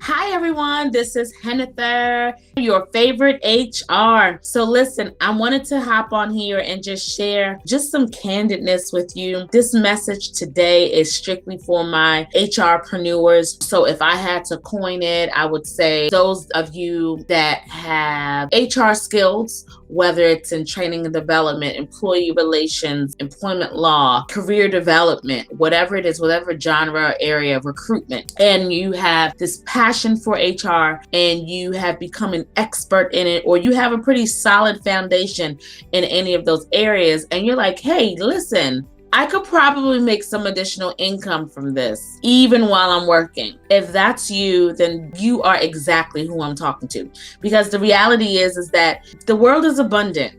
Hi everyone, this is Hennither, your favorite HR. So listen, I wanted to hop on here and just share just some candidness with you. This message today is strictly for my HRpreneurs. So if I had to coin it, I would say those of you that have HR skills, whether it's in training and development, employee relations, employment law, career development, whatever it is, whatever genre or area of recruitment, and you have this passion for HR and you have become an expert in it, or you have a pretty solid foundation in any of those areas, and you're like, hey, listen, I could probably make some additional income from this, even while I'm working. If that's you, then you are exactly who I'm talking to. Because the reality is that the world is abundant.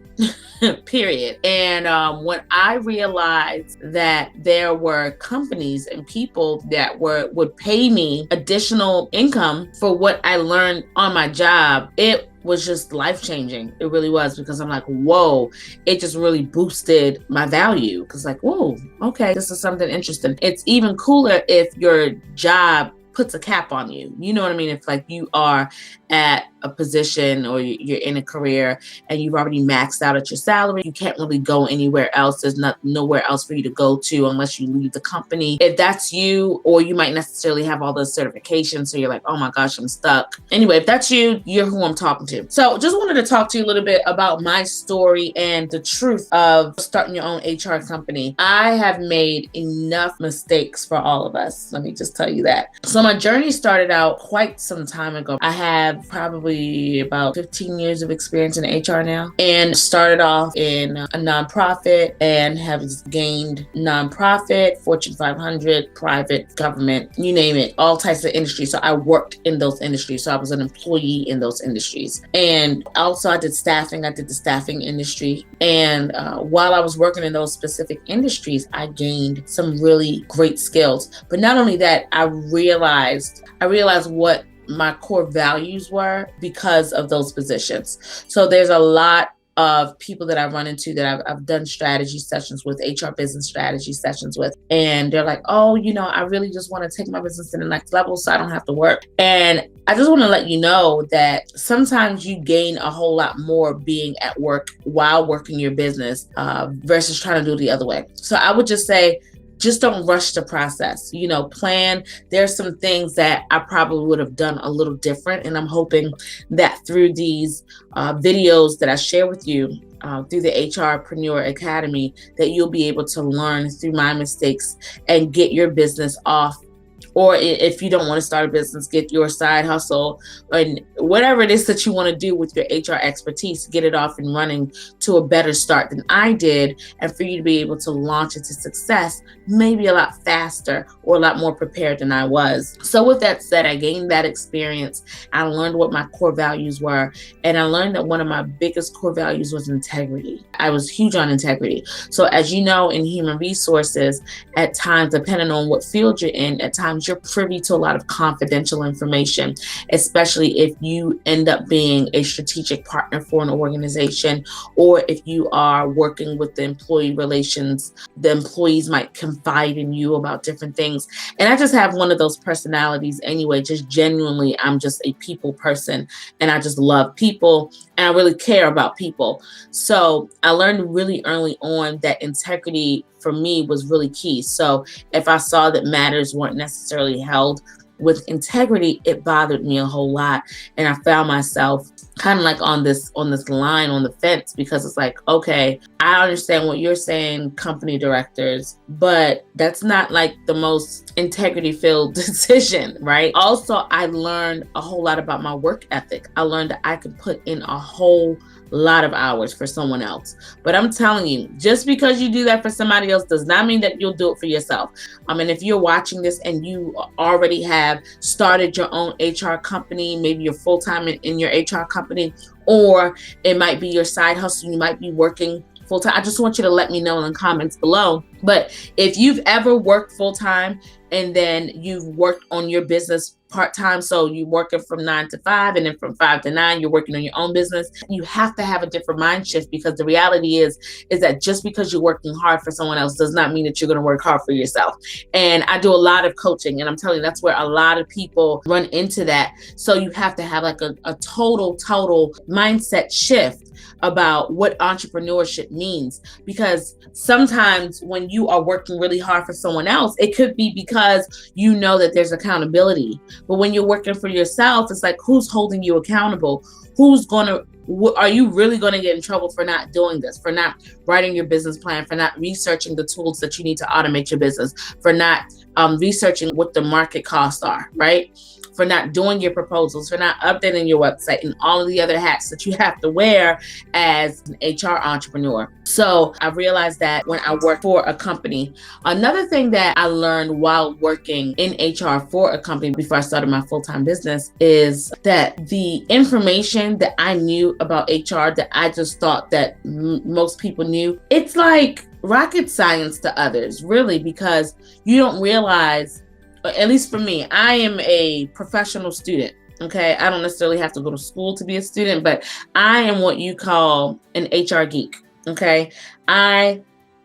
Period. And when I realized that there were companies and people that would pay me additional income for what I learned on my job, it was just life-changing. It really was, because I'm like, whoa, it just really boosted my value. Because like, whoa, okay, this is something interesting. It's even cooler if your job puts a cap on you. You know what I mean? If like you are at a position or you're in a career and you've already maxed out at your salary, you can't really go anywhere else. There's nowhere else for you to go to unless you leave the company. If that's you, or you might necessarily have all those certifications, so you're like, oh my gosh, I'm stuck. Anyway, if that's you, you're who I'm talking to. So just wanted to talk to you a little bit about my story and the truth of starting your own HR company. I have made enough mistakes for all of us. Let me just tell you that. So my journey started out quite some time ago. I have probably about 15 years of experience in HR now, and started off in a nonprofit and have gained nonprofit, Fortune 500, private, government, you name it, all types of industries. So I worked in those industries. So I was an employee in those industries. And also I did staffing. I did the staffing industry. And while I was working in those specific industries, I gained some really great skills. But not only that, I realized what my core values were because of those positions. So there's a lot of people that I run into that I've done strategy sessions with, HR business strategy sessions with, and they're like, oh, I really just want to take my business to the next level so I don't have to work. And I just want to let you know that sometimes you gain a whole lot more being at work while working your business versus trying to do it the other way. So I would just say, just don't rush the process, plan. There's some things that I probably would have done a little different. And I'm hoping that through these videos that I share with you through the HRpreneur Academy, that you'll be able to learn through my mistakes and get your business off. Or if you don't want to start a business, get your side hustle and whatever it is that you want to do with your HR expertise, get it off and running to a better start than I did. And for you to be able to launch it to success, maybe a lot faster or a lot more prepared than I was. So with that said, I gained that experience. I learned what my core values were. And I learned that one of my biggest core values was integrity. I was huge on integrity. So as you know, in human resources, at times, depending on what field you're in, at times you're privy to a lot of confidential information, especially if you end up being a strategic partner for an organization, or if you are working with the employee relations, the employees might confide in you about different things. And I just have one of those personalities anyway, just genuinely, I'm just a people person and I just love people and I really care about people. So I learned really early on that integrity for me was really key. So if I saw that matters weren't necessarily held with integrity, it bothered me a whole lot. And I found myself kind of like on this line on the fence, because it's like, okay, I understand what you're saying, company directors, but that's not like the most integrity-filled decision, right? Also, I learned a whole lot about my work ethic. I learned that I could put in a whole lot of hours for someone else. But I'm telling you, just because you do that for somebody else does not mean that you'll do it for yourself. I mean, if you're watching this and you already have started your own HR company, maybe you're full-time in your HR company, or it might be your side hustle, you might be working full-time. I just want you to let me know in the comments below But if you've ever worked full time and then you've worked on your business part time, so you're working from 9 to 5, and then from 5 to 9, you're working on your own business, you have to have a different mind shift, because the reality is that just because you're working hard for someone else does not mean that you're going to work hard for yourself. And I do a lot of coaching, and I'm telling you, that's where a lot of people run into that. So you have to have like a total mindset shift about what entrepreneurship means, because sometimes when you are working really hard for someone else, it could be because you know that there's accountability. But when you're working for yourself, it's like, who's holding you accountable? Are you really going to get in trouble for not doing this, for not writing your business plan, for not researching the tools that you need to automate your business, for not researching what the market costs are, right? For not doing your proposals, for not updating your website, and all of the other hats that you have to wear as an HR entrepreneur. So I realized that when I work for a company. Another thing that I learned while working in HR for a company before I started my full-time business is that the information that I knew about HR that I just thought that most people knew, it's like rocket science to others, really, because you don't realize, at least for me, I am a professional student. Okay. I don't necessarily have to go to school to be a student, but I am what you call an HR geek. Okay. I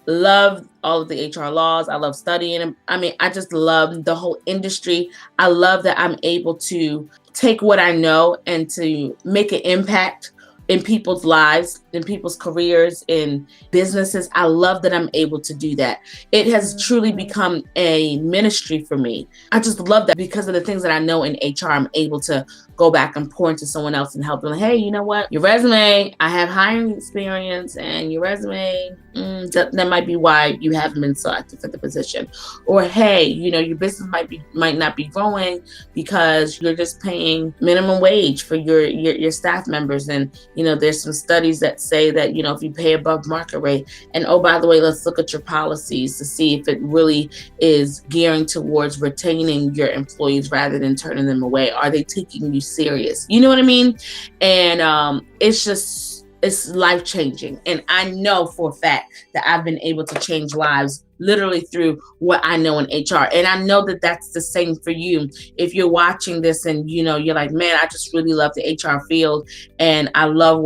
love all of the HR laws. I love studying them. I mean, I just love the whole industry. I love that I'm able to take what I know and to make an impact in people's lives, in people's careers, in businesses. I love that I'm able to do that. It has truly become a ministry for me. I just love that because of the things that I know in HR, I'm able to go back and pour into someone else and help them. Hey, you know what? Your resume, I have hiring experience, and your resume, that might be why you haven't been selected for the position. Or, hey, you know, your business might not be growing because you're just paying minimum wage for your staff members. And, you know, there's some studies that say that, you know, if you pay above market rate, and oh, by the way, let's look at your policies to see if it really is gearing towards retaining your employees rather than turning them away. Are they taking you serious? You know what I mean? And it's life-changing. And I know for a fact that I've been able to change lives literally through what I know in HR. And I know that that's the same for you. If you're watching this and, you know, you're like, man, I just really love the HR field, and I love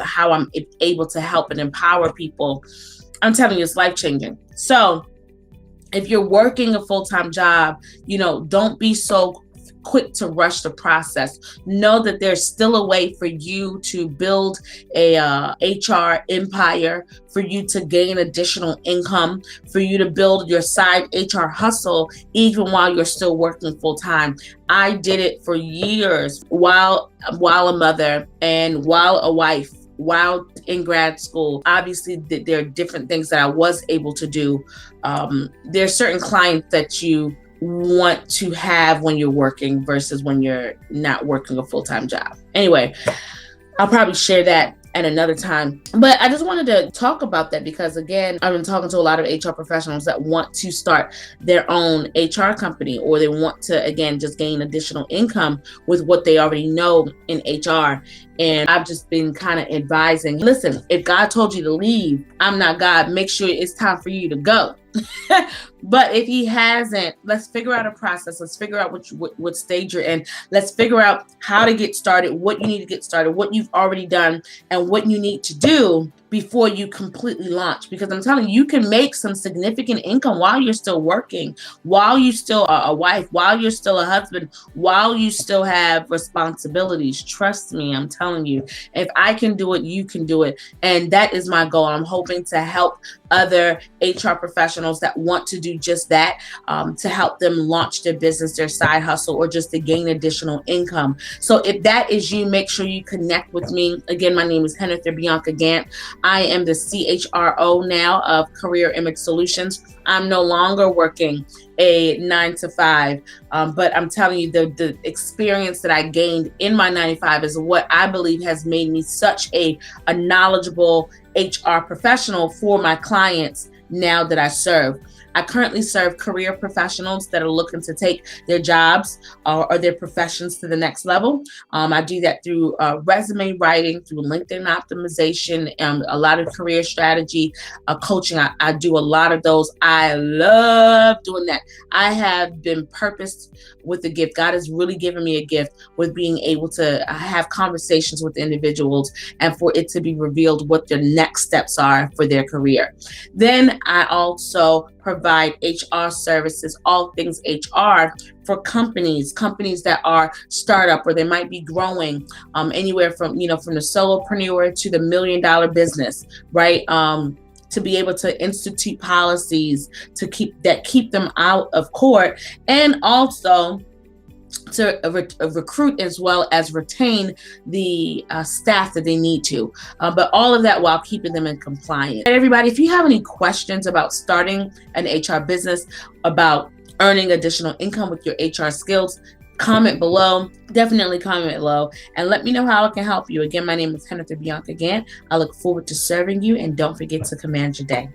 how I'm able to help and empower people. I'm telling you, it's life-changing. So if you're working a full-time job, you know, don't be so quick to rush the process. Know that there's still a way for you to build a HR empire, for you to gain additional income, for you to build your side HR hustle even while you're still working full time. I did it for years while a mother and while a wife, while in grad school. Obviously, there are different things that I was able to do. There are certain clients that you want to have when you're working versus when you're not working a full-time job. Anyway, I'll probably share that at another time. But I just wanted to talk about that because, again, I've been talking to a lot of HR professionals that want to start their own HR company, or they want to, again, just gain additional income with what they already know in HR. And I've just been kind of advising, listen, if God told you to leave, I'm not God. Make sure it's time for you to go. But if he hasn't, let's figure out a process. Let's figure out what stage you're in. Let's figure out how to get started, what you need to get started, what you've already done, and what you need to do before you completely launch. Because I'm telling you, you can make some significant income while you're still working, while you still are a wife, while you're still a husband, while you still have responsibilities. Trust me, I'm telling you, if I can do it, you can do it. And that is my goal. I'm hoping to help other HR professionals that want to do just that, to help them launch their business, their side hustle, or just to gain additional income. So if that is you, make sure you connect with me. Again, my name is Hennither Bianca Gant. I am the CHRO now of Career Image Solutions. I'm no longer working a 9 to 5, but I'm telling you, the experience that I gained in my 9 to 5 is what I believe has made me such a knowledgeable HR professional for my clients now that I serve. I currently serve career professionals that are looking to take their jobs or their professions to the next level. I do that through resume writing, through LinkedIn optimization, a lot of career strategy coaching. I do a lot of those. I love doing that. I have been purposed with a gift. God has really given me a gift with being able to have conversations with individuals and for it to be revealed what their next steps are for their career. Then I also provide HR services, all things HR for companies that are startup or they might be growing, anywhere from from the solopreneur to the $1 million business, right? To be able to institute policies to keep them out of court, and also to recruit as well as retain the staff that they need to, but all of that while keeping them in compliance. Everybody, if you have any questions about starting an HR business, about earning additional income with your HR skills, comment below. Definitely comment below and let me know how I can help you. Again, my name is Hennither Bianca again. I look forward to serving you, and don't forget to command your day.